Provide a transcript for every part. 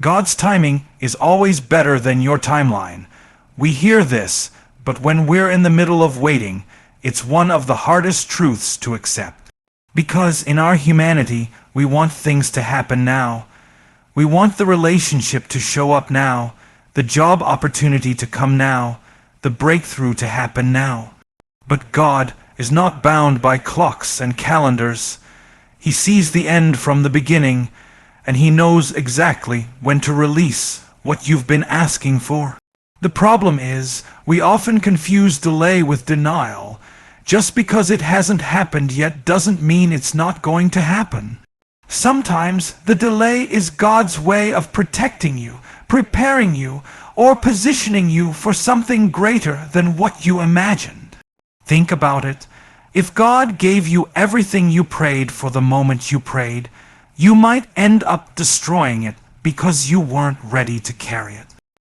God's timing is always better than your timeline. We hear this, but when we're in the middle of waiting, it's one of the hardest truths to accept. Because in our humanity, we want things to happen now. We want the relationship to show up now, the job opportunity to come now, the breakthrough to happen now. But God is not bound by clocks and calendars. He sees the end from the beginning, and He knows exactly when to release what you've been asking for. The problem is, we often confuse delay with denial. Just because it hasn't happened yet doesn't mean it's not going to happen. Sometimes the delay is God's way of protecting you, preparing you, or positioning you for something greater than what you imagined. Think about it. If God gave you everything you prayed for the moment you prayed, you might end up destroying it because you weren't ready to carry it.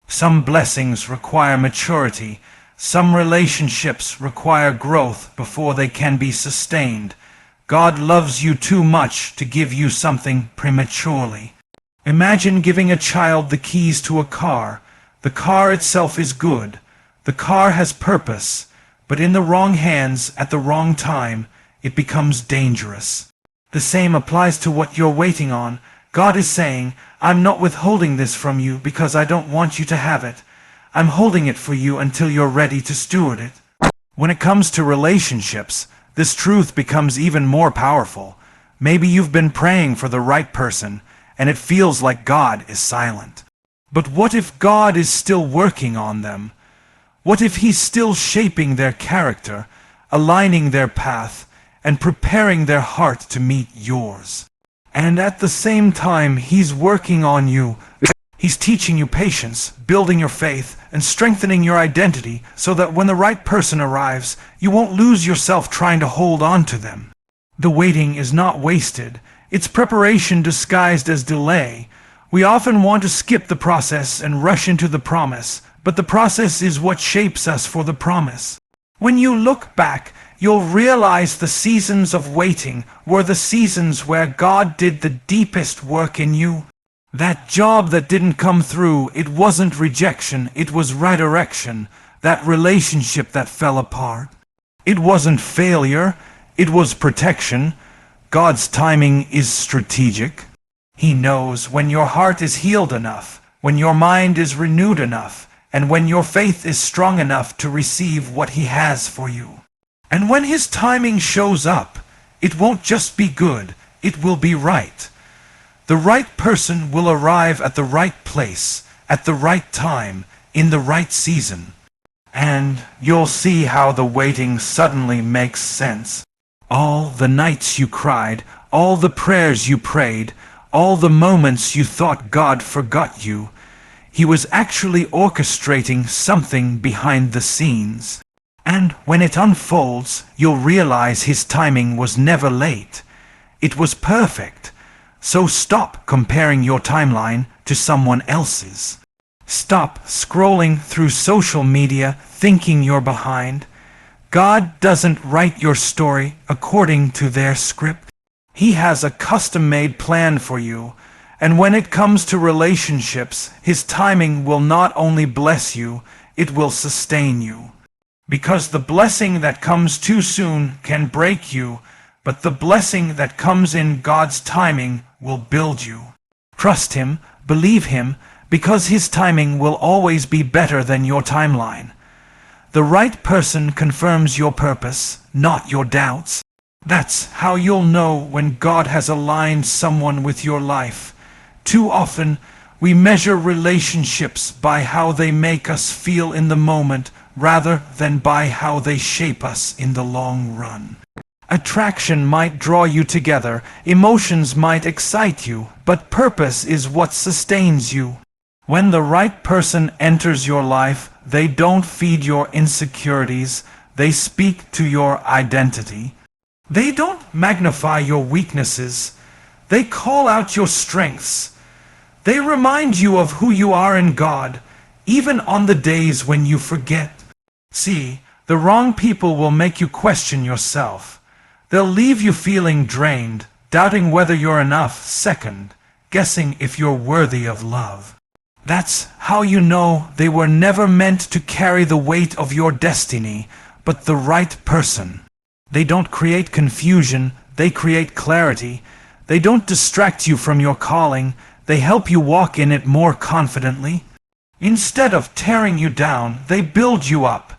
Some blessings require maturity. Some relationships require growth before they can be sustained. God loves you too much to give you something prematurely. Imagine giving a child the keys to a car. The car itself is good. The car has purpose, but in the wrong hands at the wrong time, it becomes dangerous. The same applies to what you're waiting on. God is saying, I'm not withholding this from you because I don't want you to have it. I'm holding it for you until you're ready to steward it. When it comes to relationships, this truth becomes even more powerful. Maybe you've been praying for the right person, and it feels like God is silent. But what if God is still working on them? What if He's still shaping their character, aligning their path, and preparing their heart to meet yours? And at the same time, He's working on you. He's teaching you patience, building your faith, and strengthening your identity so that when the right person arrives, you won't lose yourself trying to hold on to them. The waiting is not wasted. It's preparation disguised as delay. We often want to skip the process and rush into the promise, but the process is what shapes us for the promise. When you look back, you'll realize the seasons of waiting were the seasons where God did the deepest work in you. That job that didn't come through, it wasn't rejection, it was redirection. That relationship that fell apart, it wasn't failure, it was protection. God's timing is strategic. He knows when your heart is healed enough, when your mind is renewed enough, and when your faith is strong enough to receive what He has for you. And when His timing shows up, it won't just be good, it will be right. The right person will arrive at the right place, at the right time, in the right season. And you'll see how the waiting suddenly makes sense. All the nights you cried, all the prayers you prayed, all the moments you thought God forgot you, He was actually orchestrating something behind the scenes. And when it unfolds, you'll realize His timing was never late. It was perfect. So stop comparing your timeline to someone else's. Stop scrolling through social media thinking you're behind. God doesn't write your story according to their script. He has a custom-made plan for you. And when it comes to relationships, His timing will not only bless you, it will sustain you. Because the blessing that comes too soon can break you, but the blessing that comes in God's timing will build you. Trust Him, believe Him, because His timing will always be better than your timeline. The right person confirms your purpose, not your doubts. That's how you'll know when God has aligned someone with your life. Too often, we measure relationships by how they make us feel in the moment rather than by how they shape us in the long run. Attraction might draw you together, emotions might excite you, but purpose is what sustains you. When the right person enters your life, they don't feed your insecurities, they speak to your identity. They don't magnify your weaknesses, they call out your strengths. They remind you of who you are in God, even on the days when you forget. See, the wrong people will make you question yourself. They'll leave you feeling drained, doubting whether you're enough. Second, guessing if you're worthy of love. That's how you know they were never meant to carry the weight of your destiny, but the right person. They don't create confusion, they create clarity. They don't distract you from your calling, they help you walk in it more confidently. Instead of tearing you down, they build you up.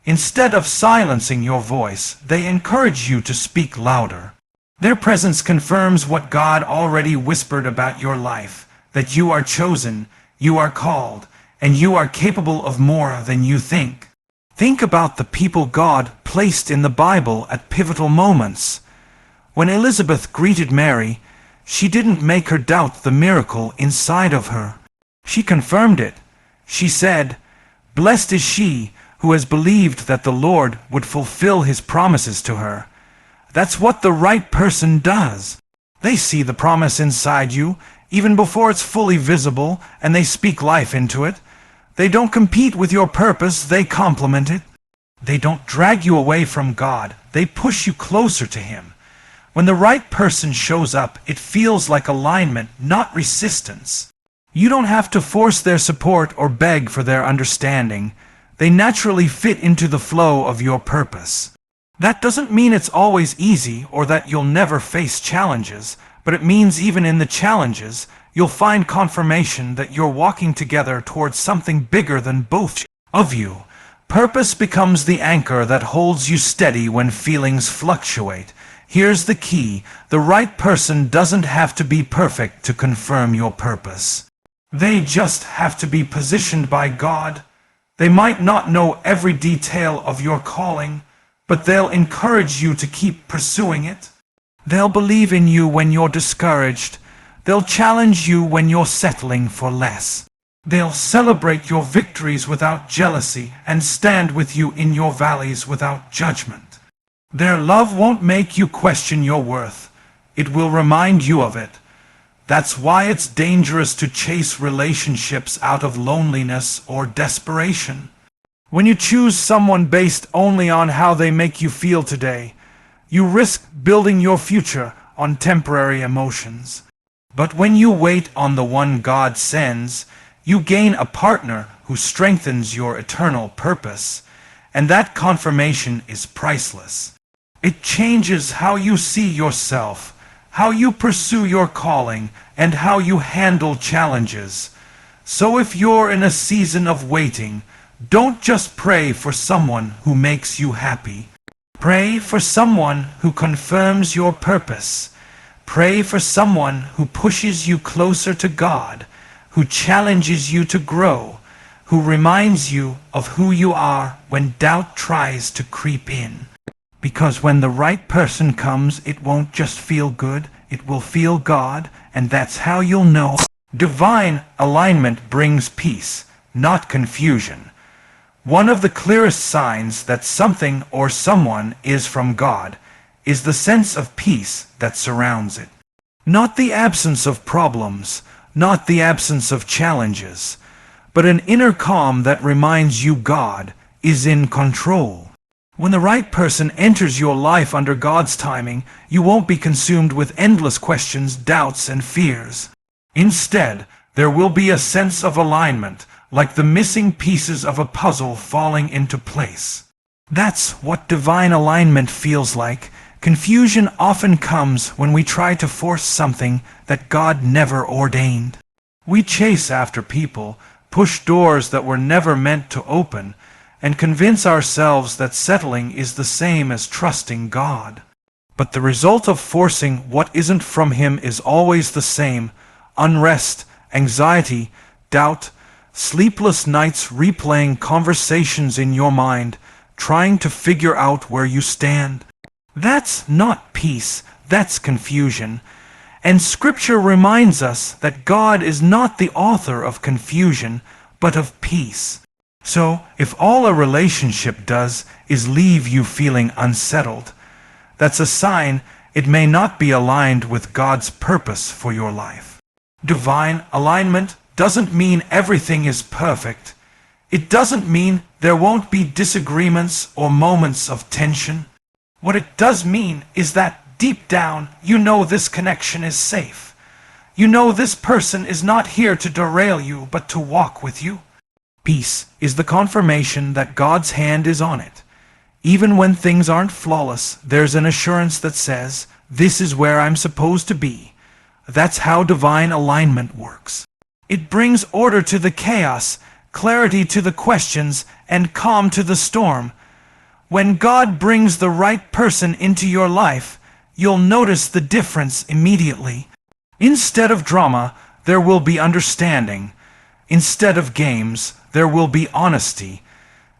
Instead of silencing your voice, they encourage you to speak louder. Their presence confirms what God already whispered about your life, that you are chosen, you are called, and you are capable of more than you think. Think about the people God placed in the Bible at pivotal moments. When Elizabeth greeted Mary, she didn't make her doubt the miracle inside of her. She confirmed it. She said, "Blessed is she who has believed that the Lord would fulfill his promises to her." That's what the right person does. They see the promise inside you, even before it's fully visible, and they speak life into it. They don't compete with your purpose, they complement it. They don't drag you away from God, they push you closer to Him. When the right person shows up, it feels like alignment, not resistance. You don't have to force their support or beg for their understanding. They naturally fit into the flow of your purpose. That doesn't mean it's always easy or that you'll never face challenges, but it means even in the challenges, you'll find confirmation that you're walking together towards something bigger than both of you. Purpose becomes the anchor that holds you steady when feelings fluctuate. Here's the key: the right person doesn't have to be perfect to confirm your purpose. They just have to be positioned by God. They might not know every detail of your calling, but they'll encourage you to keep pursuing it. They'll believe in you when you're discouraged. They'll challenge you when you're settling for less. They'll celebrate your victories without jealousy and stand with you in your valleys without judgment. Their love won't make you question your worth. It will remind you of it. That's why it's dangerous to chase relationships out of loneliness or desperation. When you choose someone based only on how they make you feel today, you risk building your future on temporary emotions. But when you wait on the one God sends, you gain a partner who strengthens your eternal purpose, and that confirmation is priceless. It changes how you see yourself, how you pursue your calling, and how you handle challenges. So if you're in a season of waiting, don't just pray for someone who makes you happy. Pray for someone who confirms your purpose. Pray for someone who pushes you closer to God, who challenges you to grow, who reminds you of who you are when doubt tries to creep in. Because when the right person comes, it won't just feel good, it will feel God, and that's how you'll know. Divine alignment brings peace, not confusion. One of the clearest signs that something or someone is from God is the sense of peace that surrounds it. Not the absence of problems, not the absence of challenges, but an inner calm that reminds you God is in control. When the right person enters your life under God's timing, you won't be consumed with endless questions, doubts, and fears. Instead, there will be a sense of alignment, like the missing pieces of a puzzle falling into place. That's what divine alignment feels like. Confusion often comes when we try to force something that God never ordained. We chase after people, push doors that were never meant to open, and convince ourselves that settling is the same as trusting God. But the result of forcing what isn't from Him is always the same: unrest, anxiety, doubt, sleepless nights replaying conversations in your mind, trying to figure out where you stand. That's not peace, that's confusion. And Scripture reminds us that God is not the author of confusion, but of peace. So, if all a relationship does is leave you feeling unsettled, that's a sign it may not be aligned with God's purpose for your life. Divine alignment doesn't mean everything is perfect. It doesn't mean there won't be disagreements or moments of tension. What it does mean is that deep down you know this connection is safe. You know this person is not here to derail you, but to walk with you. Peace is the confirmation that God's hand is on it. Even when things aren't flawless, there's an assurance that says, this is where I'm supposed to be. That's how divine alignment works. It brings order to the chaos, clarity to the questions, and calm to the storm. When God brings the right person into your life, you'll notice the difference immediately. Instead of drama, there will be understanding. Instead of games, there will be honesty.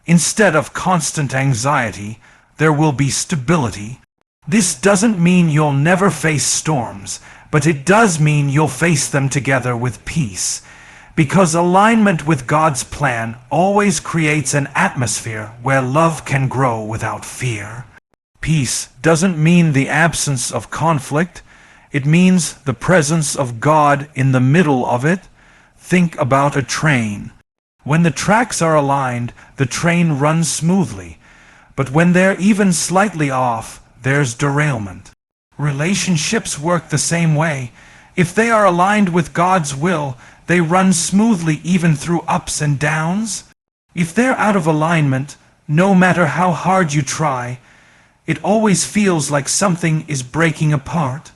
Instead of constant anxiety, there will be stability. This doesn't mean you'll never face storms, but it does mean you'll face them together with peace. Because alignment with God's plan always creates an atmosphere where love can grow without fear. Peace doesn't mean the absence of conflict. It means the presence of God in the middle of it. Think about a train. When the tracks are aligned, the train runs smoothly. But when they're even slightly off, there's derailment. Relationships work the same way. If they are aligned with God's will, they run smoothly even through ups and downs. If they're out of alignment, no matter how hard you try, it always feels like something is breaking apart.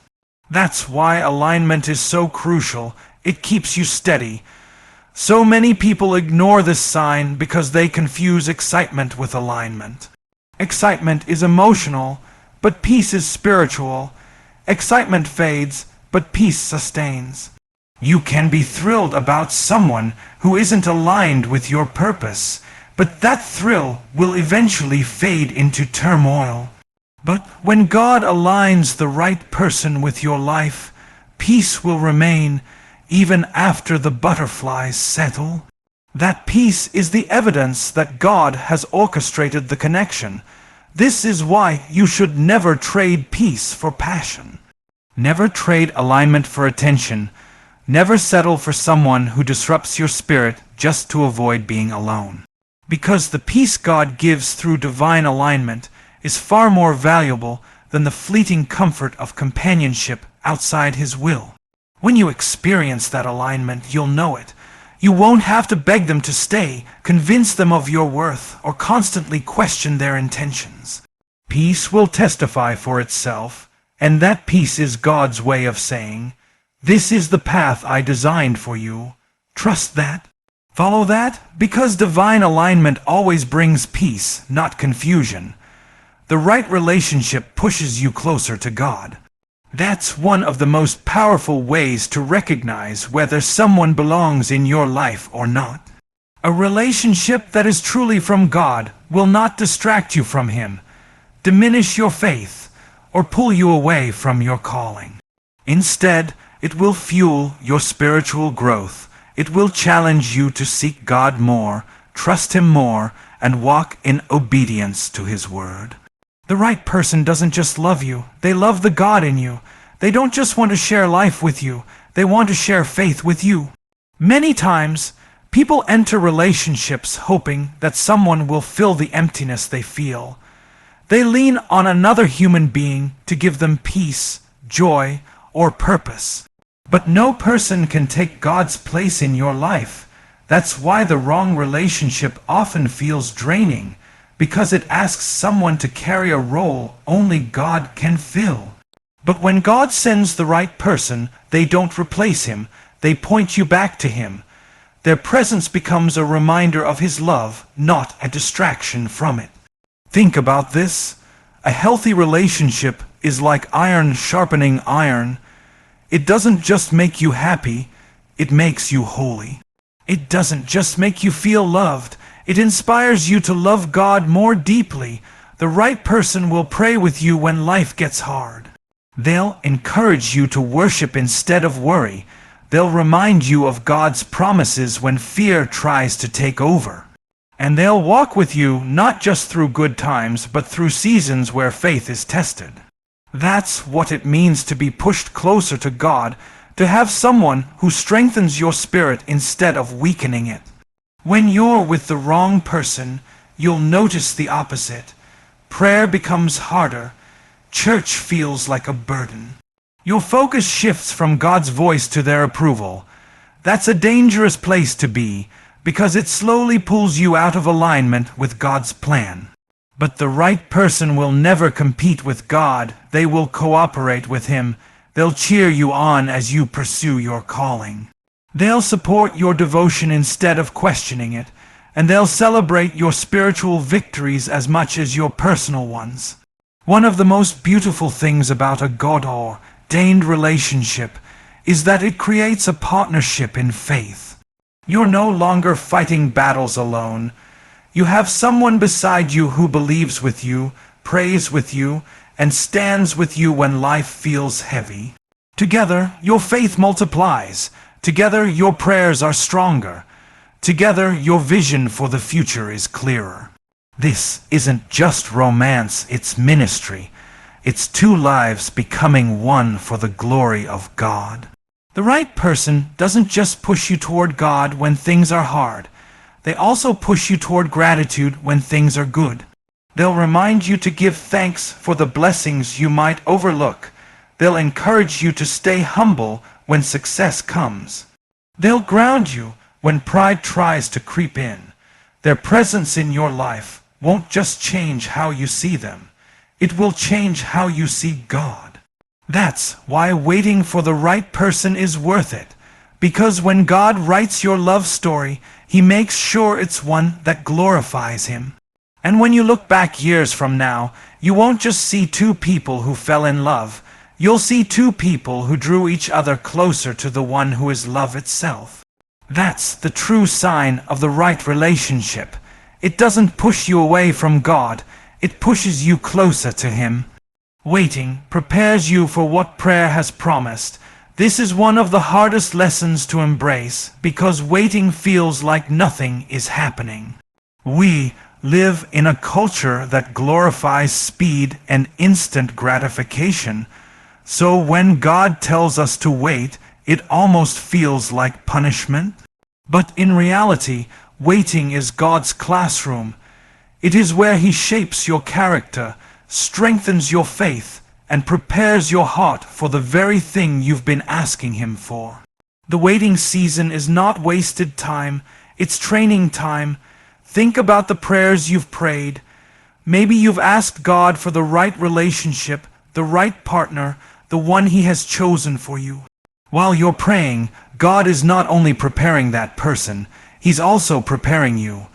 That's why alignment is so crucial. It keeps you steady. So many people ignore this sign because they confuse excitement with alignment. Excitement is emotional, but peace is spiritual. Excitement fades, but peace sustains. You can be thrilled about someone who isn't aligned with your purpose, but that thrill will eventually fade into turmoil. But when God aligns the right person with your life, peace will remain even after the butterflies settle. That peace is the evidence that God has orchestrated the connection. This is why you should never trade peace for passion. Never trade alignment for attention. Never settle for someone who disrupts your spirit just to avoid being alone. Because the peace God gives through divine alignment is far more valuable than the fleeting comfort of companionship outside His will. When you experience that alignment, you'll know it. You won't have to beg them to stay, convince them of your worth, or constantly question their intentions. Peace will testify for itself, and that peace is God's way of saying, this is the path I designed for you. Trust that. Follow that, because divine alignment always brings peace, not confusion. The right relationship pushes you closer to God. That's one of the most powerful ways to recognize whether someone belongs in your life or not. A relationship that is truly from God will not distract you from Him, diminish your faith, or pull you away from your calling. Instead, it will fuel your spiritual growth. It will challenge you to seek God more, trust Him more, and walk in obedience to His word. The right person doesn't just love you, they love the God in you. They don't just want to share life with you, they want to share faith with you. Many times, people enter relationships hoping that someone will fill the emptiness they feel. They lean on another human being to give them peace, joy, or purpose. But no person can take God's place in your life. That's why the wrong relationship often feels draining, because it asks someone to carry a role only God can fill. But when God sends the right person, they don't replace Him, they point you back to Him. Their presence becomes a reminder of His love, not a distraction from it. Think about this. A healthy relationship is like iron sharpening iron. It doesn't just make you happy, it makes you holy. It doesn't just make you feel loved, it inspires you to love God more deeply. The right person will pray with you when life gets hard. They'll encourage you to worship instead of worry. They'll remind you of God's promises when fear tries to take over. And they'll walk with you not just through good times, but through seasons where faith is tested. That's what it means to be pushed closer to God, to have someone who strengthens your spirit instead of weakening it. When you're with the wrong person, you'll notice the opposite. Prayer becomes harder. Church feels like a burden. Your focus shifts from God's voice to their approval. That's a dangerous place to be, because it slowly pulls you out of alignment with God's plan. But the right person will never compete with God. They will cooperate with Him. They'll cheer you on as you pursue your calling. They'll support your devotion instead of questioning it, and they'll celebrate your spiritual victories as much as your personal ones. One of the most beautiful things about a God-ordained relationship is that it creates a partnership in faith. You're no longer fighting battles alone. You have someone beside you who believes with you, prays with you, and stands with you when life feels heavy. Together, your faith multiplies. Together, your prayers are stronger. Together, your vision for the future is clearer. This isn't just romance, it's ministry. It's two lives becoming one for the glory of God. The right person doesn't just push you toward God when things are hard. They also push you toward gratitude when things are good. They'll remind you to give thanks for the blessings you might overlook. They'll encourage you to stay humble when success comes. They'll ground you when pride tries to creep in. Their presence in your life won't just change how you see them. It will change how you see God. That's why waiting for the right person is worth it. Because when God writes your love story, He makes sure it's one that glorifies Him. And when you look back years from now, you won't just see two people who fell in love. You'll see two people who drew each other closer to the one who is love itself. That's the true sign of the right relationship. It doesn't push you away from God. It pushes you closer to Him. Waiting prepares you for what prayer has promised. This is one of the hardest lessons to embrace because waiting feels like nothing is happening. We live in a culture that glorifies speed and instant gratification. So when God tells us to wait, it almost feels like punishment. But in reality, waiting is God's classroom. It is where He shapes your character, strengthens your faith, and prepares your heart for the very thing you've been asking Him for. The waiting season is not wasted time, it's training time. Think about the prayers you've prayed. Maybe you've asked God for the right relationship, the right partner, the one He has chosen for you. While you're praying, God is not only preparing that person, He's also preparing you.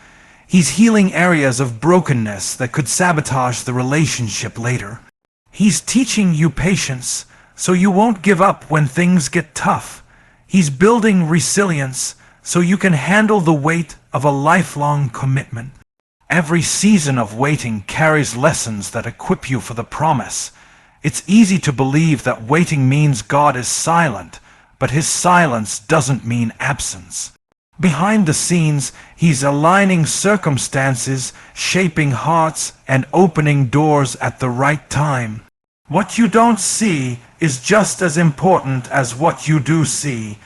He's healing areas of brokenness that could sabotage the relationship later. He's teaching you patience, so you won't give up when things get tough. He's building resilience, so you can handle the weight of a lifelong commitment. Every season of waiting carries lessons that equip you for the promise. It's easy to believe that waiting means God is silent, but His silence doesn't mean absence. Behind the scenes, He's aligning circumstances, shaping hearts, and opening doors at the right time. What you don't see is just as important as what you do see.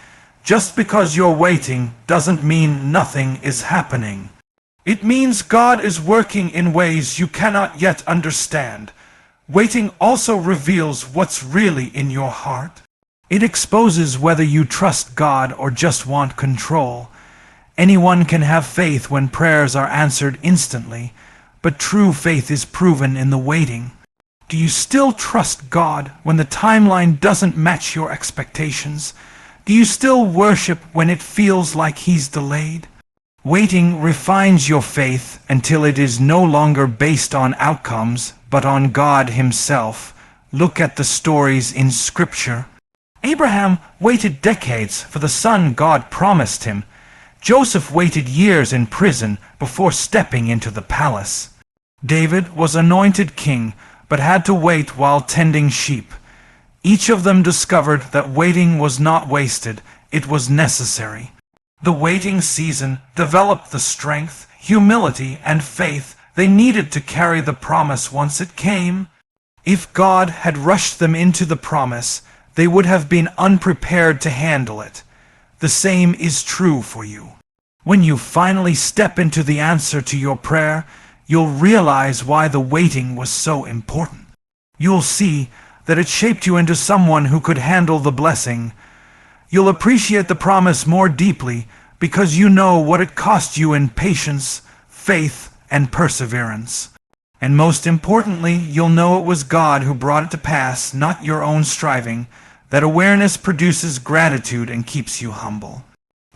Just because you're waiting doesn't mean nothing is happening. It means God is working in ways you cannot yet understand. Waiting also reveals what's really in your heart. It exposes whether you trust God or just want control. Anyone can have faith when prayers are answered instantly, but true faith is proven in the waiting. Do you still trust God when the timeline doesn't match your expectations? Do you still worship when it feels like He's delayed? Waiting refines your faith until it is no longer based on outcomes, but on God Himself. Look at the stories in Scripture. Abraham waited decades for the son God promised him. Joseph waited years in prison before stepping into the palace. David was anointed king, but had to wait while tending sheep. Each of them discovered that waiting was not wasted, it was necessary. The waiting season developed the strength, humility, and faith they needed to carry the promise once it came. If God had rushed them into the promise, they would have been unprepared to handle it. The same is true for you. When you finally step into the answer to your prayer, you'll realize why the waiting was so important. You'll see that it shaped you into someone who could handle the blessing. You'll appreciate the promise more deeply because you know what it cost you in patience, faith, and perseverance. And most importantly, you'll know it was God who brought it to pass, not your own striving. That awareness produces gratitude and keeps you humble.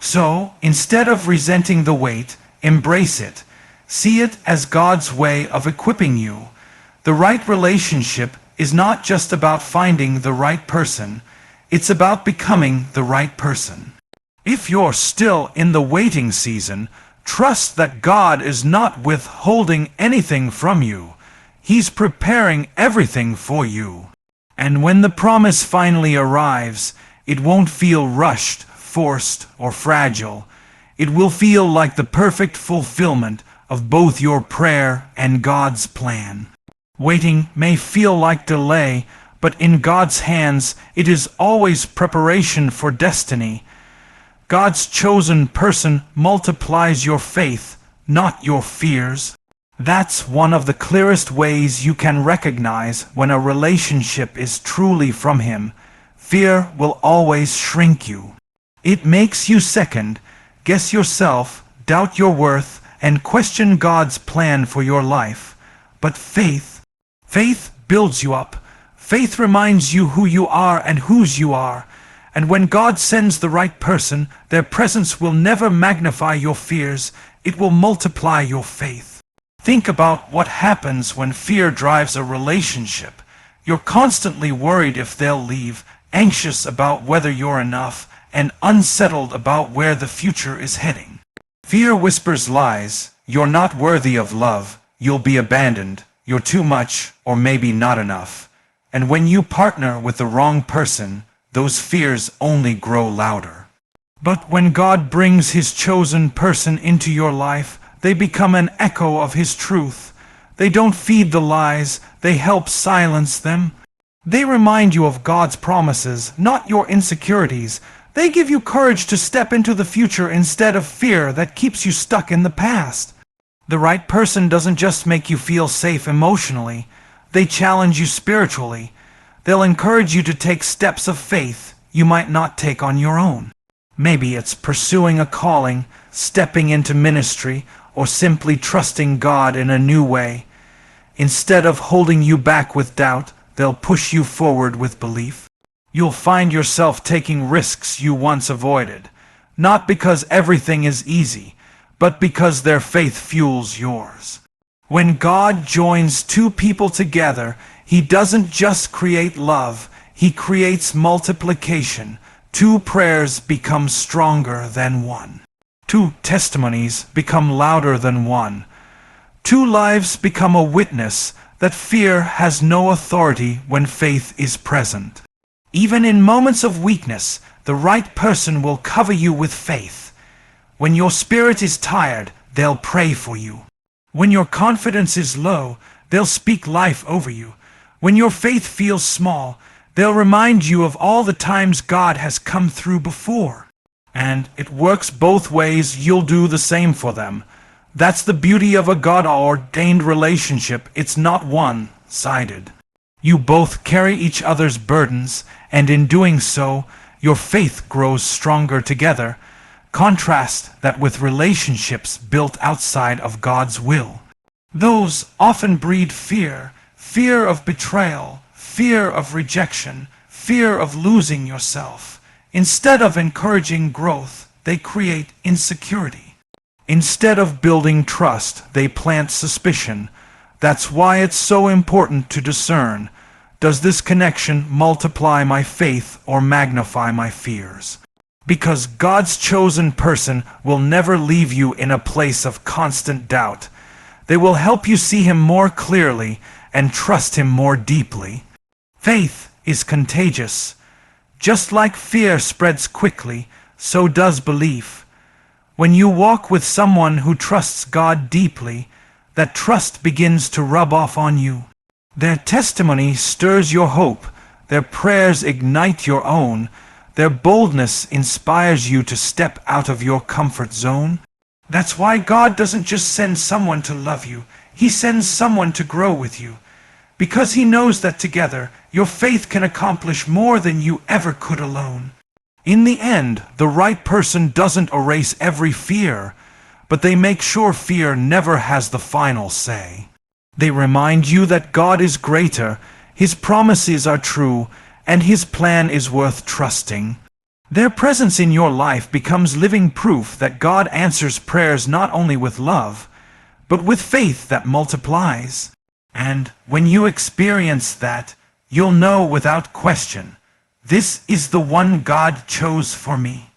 So, instead of resenting the wait, embrace it. See it as God's way of equipping you. The right relationship is not just about finding the right person, it's about becoming the right person. If you're still in the waiting season, trust that God is not withholding anything from you. He's preparing everything for you. And when the promise finally arrives, it won't feel rushed, forced, or fragile. It will feel like the perfect fulfillment of both your prayer and God's plan. Waiting may feel like delay, but in God's hands it is always preparation for destiny. God's chosen person multiplies your faith, not your fears. That's one of the clearest ways you can recognize when a relationship is truly from Him. Fear will always shrink you. It makes you second, guess yourself, doubt your worth, and question God's plan for your life. But faith builds you up. Faith reminds you who you are and whose you are. And when God sends the right person, their presence will never magnify your fears. It will multiply your faith. Think about what happens when fear drives a relationship. You're constantly worried if they'll leave, anxious about whether you're enough, and unsettled about where the future is heading. Fear whispers lies. You're not worthy of love. You'll be abandoned. You're too much, or maybe not enough. And when you partner with the wrong person, those fears only grow louder. But when God brings His chosen person into your life, they become an echo of His truth. They don't feed the lies, they help silence them. They remind you of God's promises, not your insecurities. They give you courage to step into the future instead of fear that keeps you stuck in the past. The right person doesn't just make you feel safe emotionally, they challenge you spiritually. They'll encourage you to take steps of faith you might not take on your own. Maybe it's pursuing a calling, stepping into ministry, or simply trusting God in a new way. Instead of holding you back with doubt, they'll push you forward with belief. You'll find yourself taking risks you once avoided, not because everything is easy, but because their faith fuels yours. When God joins two people together, He doesn't just create love, He creates multiplication. Two prayers become stronger than one. Two testimonies become louder than one. Two lives become a witness that fear has no authority when faith is present. Even in moments of weakness, the right person will cover you with faith. When your spirit is tired, they'll pray for you. When your confidence is low, they'll speak life over you. When your faith feels small, they'll remind you of all the times God has come through before. And it works both ways. You'll do the same for them. That's the beauty of a God-ordained relationship. It's not one-sided. You both carry each other's burdens, and in doing so, your faith grows stronger together. Contrast that with relationships built outside of God's will. Those often breed fear, fear of betrayal, fear of rejection, fear of losing yourself. Instead of encouraging growth, they create insecurity. Instead of building trust, they plant suspicion. That's why it's so important to discern. Does this connection multiply my faith or magnify my fears? Because God's chosen person will never leave you in a place of constant doubt. They will help you see Him more clearly and trust Him more deeply. Faith is contagious. Just like fear spreads quickly, so does belief. When you walk with someone who trusts God deeply, that trust begins to rub off on you. Their testimony stirs your hope, their prayers ignite your own, their boldness inspires you to step out of your comfort zone. That's why God doesn't just send someone to love you, He sends someone to grow with you. Because He knows that together Your faith can accomplish more than you ever could alone. In the end, the right person doesn't erase every fear, but they make sure fear never has the final say. They remind you that God is greater, His promises are true, and His plan is worth trusting. Their presence in your life becomes living proof that God answers prayers not only with love, but with faith that multiplies. And when you experience that, you'll know without question, this is the one God chose for me.